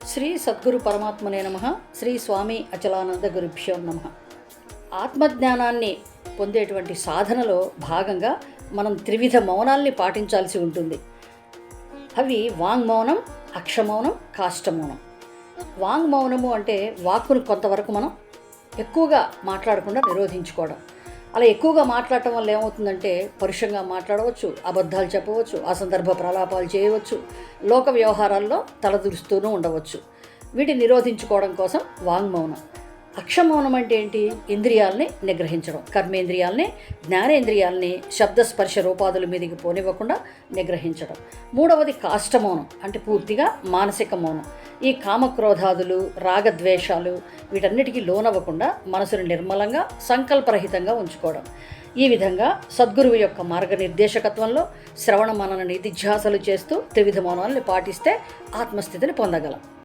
శ్రీ సద్గురు పరమాత్మనే నమః. శ్రీ స్వామి అచలానంద గురుభ్యో నమః. ఆత్మజ్ఞానాన్ని పొందేటువంటి సాధనలో భాగంగా మనం త్రివిధ మౌనాల్ని పాటించాల్సి ఉంటుంది. అవి వాంగ్మౌనం, అక్షమౌనం, కాష్టమౌనం. వాంగ్మౌనము అంటే వాక్కును కొంతవరకు మనం ఎక్కువగా మాట్లాడకుండా నిరోధించుకోవడం. అలా ఎక్కువగా మాట్లాడటం వల్ల ఏమవుతుందంటే పరుషంగా మాట్లాడవచ్చు, అబద్ధాలు చెప్పవచ్చు, అసందర్భ ప్రలాపాలు చేయవచ్చు, లోక వ్యవహారాల్లో తలదూరుస్తూనూ ఉండవచ్చు. వీటిని నిరోధించుకోవడం కోసం వాంగ్మౌనం. అక్షమౌనం అంటే ఏంటి? ఇంద్రియాలని నిగ్రహించడం, కర్మేంద్రియాలని, జ్ఞానేంద్రియాలని శబ్దస్పర్శ రూపాదుల మీదకి పోనివ్వకుండా నిగ్రహించడం. మూడవది కాష్టమౌనం అంటే పూర్తిగా మానసిక మౌనం. ఈ కామక్రోధాదులు, రాగద్వేషాలు వీటన్నిటికీ లోనవ్వకుండా మనసును నిర్మలంగా సంకల్పరహితంగా ఉంచుకోవడం. ఈ విధంగా సద్గురువు యొక్క మార్గనిర్దేశకత్వంలో శ్రవణ మనన నిధిధ్యాసలు చేస్తూ త్రివిధ మౌనాలను పాటిస్తే ఆత్మస్థితిని పొందగలం.